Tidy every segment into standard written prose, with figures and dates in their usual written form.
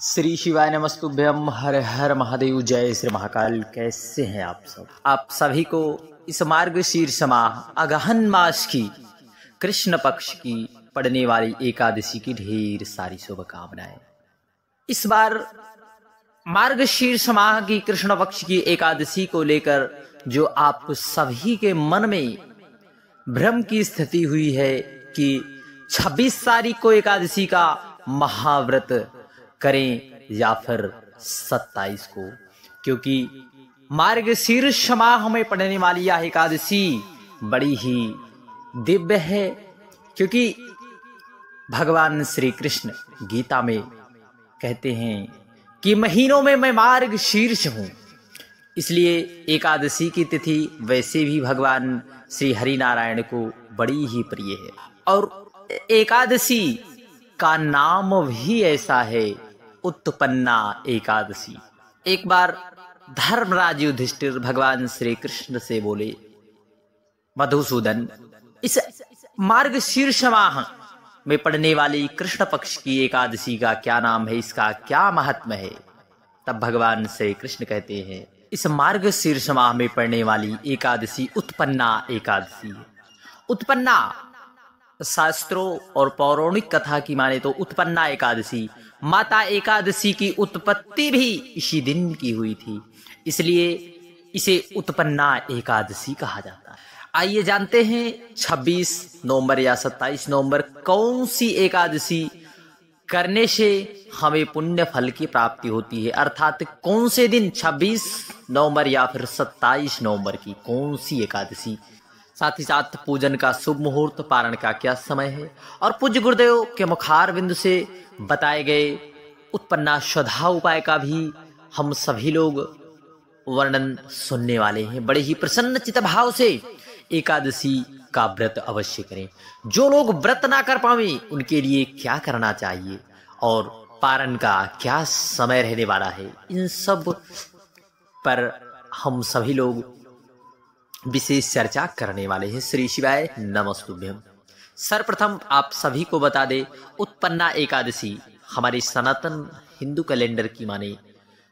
श्री शिवाय नमस्तुभ्यम। हर हर महादेव। जय श्री महाकाल। कैसे हैं आप सब? आप सभी को इस मार्गशीर्ष माह अगहन मास की कृष्ण पक्ष की पड़ने वाली एकादशी की ढेर सारी शुभकामनाएं। इस बार मार्गशीर्ष माह की कृष्ण पक्ष की एकादशी को लेकर जो आप सभी के मन में भ्रम की स्थिति हुई है कि 26 तारीख को एकादशी का महाव्रत करें या फिर 27 को, क्योंकि मार्गशीर्ष माह में पड़ने वाली यह एकादशी बड़ी ही दिव्य है। क्योंकि भगवान श्री कृष्ण गीता में कहते हैं कि महीनों में मैं मार्गशीर्ष हूं, इसलिए एकादशी की तिथि वैसे भी भगवान श्री हरि नारायण को बड़ी ही प्रिय है। और एकादशी का नाम भी ऐसा है, उत्पन्ना एकादशी। एक बार धर्मराज युधिष्ठिर भगवान श्री कृष्ण से बोले, मधुसूदन, इस मार्गशीर्ष माह में पड़ने वाली कृष्ण पक्ष की एकादशी का क्या नाम है, इसका क्या महात्म्य है? तब भगवान श्री कृष्ण कहते हैं, इस मार्गशीर्ष माह में पड़ने वाली एकादशी उत्पन्ना एकादशी है। उत्पन्ना शास्त्रों और पौराणिक कथा की माने तो उत्पन्ना एकादशी, माता एकादशी की उत्पत्ति भी इसी दिन की हुई थी, इसलिए इसे उत्पन्ना एकादशी कहा जाता है। आइए जानते हैं 26 नवंबर या 27 नवंबर कौन सी एकादशी करने से हमें पुण्य फल की प्राप्ति होती है, अर्थात कौन से दिन 26 नवंबर या फिर 27 नवंबर की कौन सी एकादशी। साथ ही साथ पूजन का शुभ मुहूर्त, पारण का क्या समय है, और पूज्य गुरुदेव के मुखार बिंदु से बताए गए उत्पन्ना श्रद्धा उपाय का भी हम सभी लोग वर्णन सुनने वाले हैं। बड़े ही प्रसन्न चित्त भाव से एकादशी का व्रत अवश्य करें। जो लोग व्रत ना कर पावे उनके लिए क्या करना चाहिए और पारण का क्या समय रहने वाला है, इन सब पर हम सभी लोग विशेष चर्चा करने वाले हैं। श्री शिवाय नमस्तुभ्यम। सर्वप्रथम आप सभी को बता दे, उत्पन्ना एकादशी हमारे सनातन हिंदू कैलेंडर की माने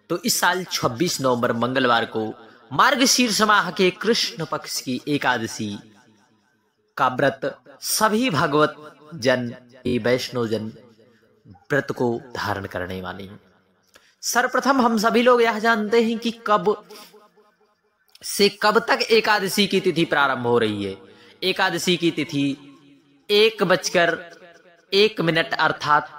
तो इस साल 26 नवंबर मंगलवार को मार्गशीर्ष माह के कृष्ण पक्ष की एकादशी का व्रत सभी भगवत जन वैष्णव जन व्रत को धारण करने वाले हैं। सर्वप्रथम हम सभी लोग यह जानते हैं कि कब से कब तक एकादशी की तिथि प्रारंभ हो रही है। एकादशी की तिथि 1:01 अर्थात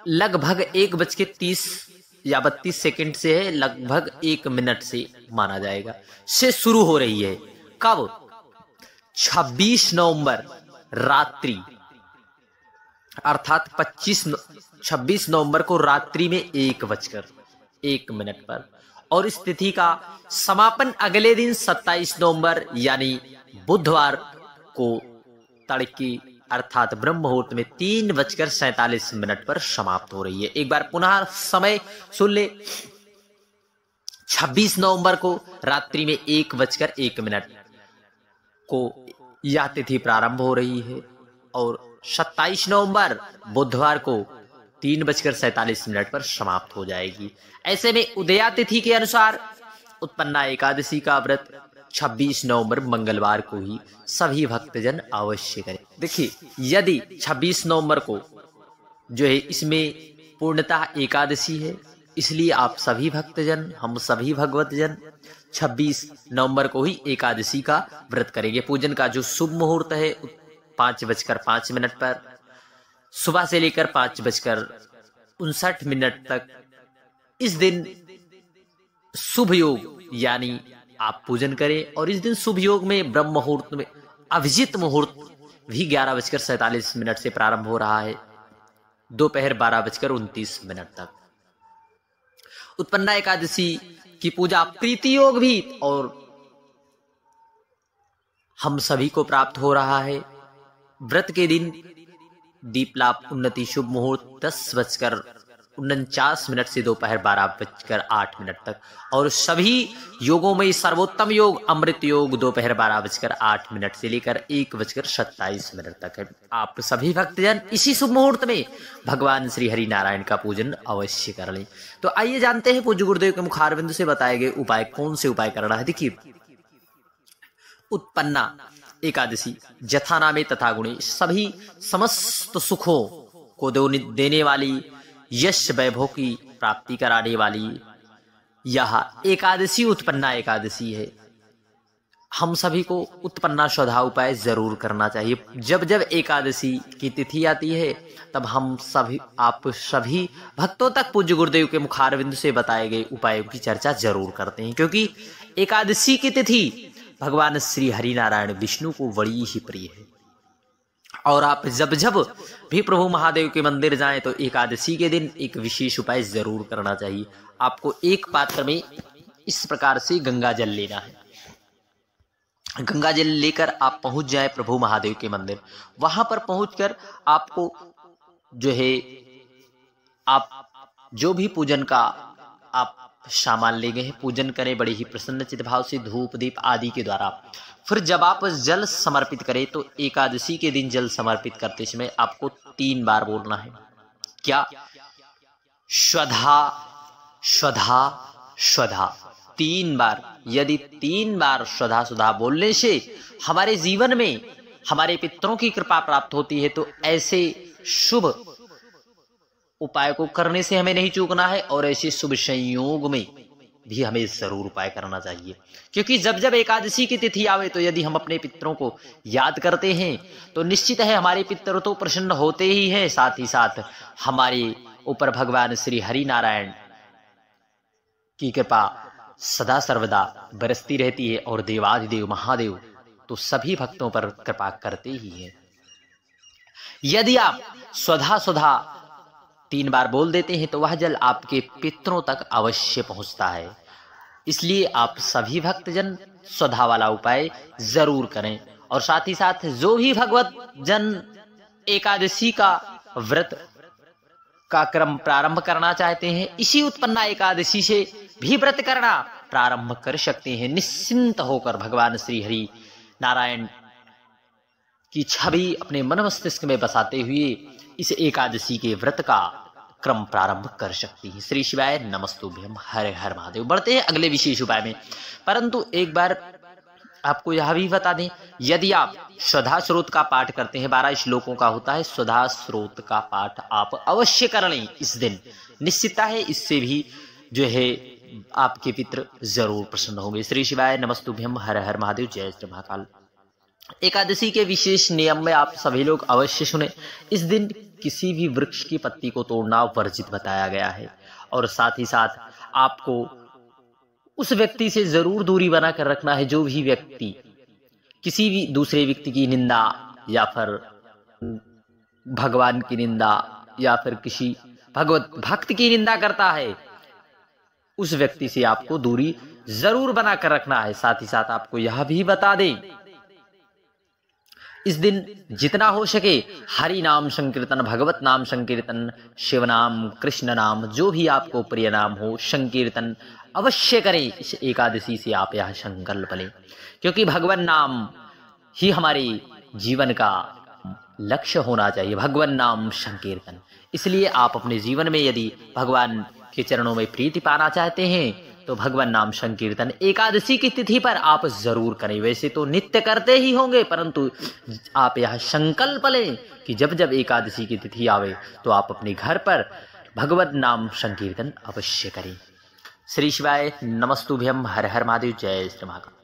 लगभग 1:30 या 32 सेकंड से है, लगभग 1 मिनट से माना जाएगा, से शुरू हो रही है। कब? 26 नवंबर रात्रि, अर्थात 26 नवंबर को रात्रि में 1:01 पर, और इस तिथि का समापन अगले दिन 27 नवंबर यानी बुधवार को तड़के अर्थात ब्रह्म मुहूर्त में 3:47 पर समाप्त हो रही है। एक बार पुनः समय सुन ले, 26 नवंबर को रात्रि में 1:01 को यह तिथि प्रारंभ हो रही है और 27 नवंबर बुधवार को 3:47 पर समाप्त हो जाएगी। ऐसे में उदया तिथि के अनुसार उत्पन्ना एकादशी का व्रत 26 नवंबर मंगलवार को ही सभी भक्तजन अवश्य करें। देखिए, यदि 26 नवंबर को जो है इसमें पूर्णतः एकादशी है, इसलिए आप सभी भक्तजन, हम सभी भगवतजन 26 नवंबर को ही एकादशी का व्रत करेंगे। पूजन का जो शुभ मुहूर्त है 5:05 पर, सुबह से लेकर 5:59 तक, इस दिन शुभ योग यानी आप पूजन करें। और इस दिन शुभ योग में ब्रह्म मुहूर्त में अभिजित मुहूर्त भी 11:47 से प्रारंभ हो रहा है, दोपहर 12:29 तक। उत्पन्ना एकादशी की पूजा प्रीति योग भी और हम सभी को प्राप्त हो रहा है। व्रत के दिन दीपलाप उन्नति शुभ मुहूर्त 10 49 से दोपहर 12:08 तक, और सभी योगों में सर्वोत्तम योग अमृत योग दोपहर 12:08 से लेकर 1:27 तक है। आप सभी भक्तजन इसी शुभ मुहूर्त में भगवान श्री हरि नारायण का पूजन अवश्य कर लें। तो आइए जानते हैं पूज्य गुरुदेव के मुखारविंद से बताए गए उपाय, कौन से उपाय करना है। देखिए, उत्पन्ना एकादशी जथा नामे तथा गुणे, सभी समस्त सुखों को देने वाली, यश वैभव की प्राप्ति कराने वाली यह एकादशी उत्पन्ना एकादशी है। हम सभी को उत्पन्ना श्रद्धा उपाय जरूर करना चाहिए। जब जब एकादशी की तिथि आती है तब हम सभी, आप सभी भक्तों तक पूज्य गुरुदेव के मुखारविंद से बताए गए उपायों की चर्चा जरूर करते हैं, क्योंकि एकादशी की तिथि भगवान श्री हरि नारायण विष्णु को बड़ी ही प्रिय है। और आप जब जब भी प्रभु महादेव के मंदिर जाएं तो एकादशी के दिन एक विशेष उपाय जरूर करना चाहिए। आपको एक पात्र में इस प्रकार से गंगा जल लेना है। गंगा जल लेकर आप पहुंच जाए प्रभु महादेव के मंदिर। वहां पर पहुंचकर आपको जो है, आप जो भी पूजन का आप सामान ले गए हैं, पूजन करें बड़े ही प्रसन्न चित्त भाव से, धूप दीप आदि के द्वारा। फिर जब आप जल समर्पित करें तो एकादशी के दिन जल समर्पित करते समय आपको 3 बार बोलना है। क्या? श्वधा श्वधा श्वधा, 3 बार। यदि 3 बार श्वधा श्वधा बोलने से हमारे जीवन में हमारे पितरों की कृपा प्राप्त होती है, तो ऐसे शुभ उपाय को करने से हमें नहीं चूकना है, और ऐसे शुभ संयोग में भी हमें जरूर उपाय करना चाहिए। क्योंकि जब जब एकादशी की तिथि आवे तो यदि हम अपने पितरों को याद करते हैं तो निश्चित है हमारे पितर तो प्रसन्न होते ही हैं, साथ ही साथ हमारे ऊपर भगवान श्री हरि नारायण की कृपा सदा सर्वदा बरसती रहती है, और देवाधिदेव महादेव तो सभी भक्तों पर कृपा करते ही हैं। यदि आप स्वधा स्वधा 3 बार बोल देते हैं तो वह जल आपके पितरों तक अवश्य पहुंचता है। इसलिए आप सभी भक्तजन स्वधा वाला उपाय जरूर करें, और साथ ही साथ जो भी भगवत जन एकादशी का व्रत का क्रम प्रारंभ करना चाहते हैं, इसी उत्पन्ना एकादशी से भी व्रत करना प्रारंभ कर सकते हैं। निश्चिंत होकर भगवान श्री हरि नारायण की छवि अपने मन मस्तिष्क में बसाते हुए इस एकादशी के व्रत का क्रम प्रारंभ कर सकती है। श्री शिवाय नमस्तुभ्यम, हर हर महादेव। बढ़ते हैं अगले विशेष उपाय में, परंतु एक बार आपको यह भी बता दें, यदि आप स्वधा स्रोत का पाठ करते हैं, 12 श्लोकों का होता है, स्वधा स्रोत का पाठ आप अवश्य कर लें इस दिन। निश्चितता है इससे भी जो है आपके पितृ जरूर प्रसन्न होंगे। श्री शिवाय नमस्तुभ्यम, हर हर महादेव, जय श्री महाकाल। एकादशी के विशेष नियम में आप सभी लोग अवश्य सुने। इस दिन किसी भी वृक्ष की पत्ती को तोड़ना वर्जित बताया गया है, और साथ ही साथ आपको उस व्यक्ति से जरूर दूरी बनाकर रखना है जो भी व्यक्ति किसी भी दूसरे व्यक्ति की निंदा या फिर भगवान की निंदा या फिर किसी भगवत भक्त की निंदा करता है, उस व्यक्ति से आपको दूरी जरूर बनाकर रखना है। साथ ही साथ आपको यह भी बता दें, इस दिन जितना हो सके हरि नाम संकीर्तन, भगवत नाम संकीर्तन, शिव नाम, कृष्ण नाम, जो भी आपको प्रिय नाम हो, संकीर्तन अवश्य करें। इस एकादशी से आप यह संकल्प लें, क्योंकि भगवान नाम ही हमारे जीवन का लक्ष्य होना चाहिए, भगवान नाम संकीर्तन। इसलिए आप अपने जीवन में यदि भगवान के चरणों में प्रीति पाना चाहते हैं तो भगवान नाम संकीर्तन एकादशी की तिथि पर आप जरूर करें। वैसे तो नित्य करते ही होंगे, परंतु आप यह संकल्प लें कि जब जब एकादशी की तिथि आवे तो आप अपने घर पर भगवत नाम संकीर्तन अवश्य करें। श्री शिवाय नमस्तुभ्यम, हर हर महादेव, जय श्री महाकाल।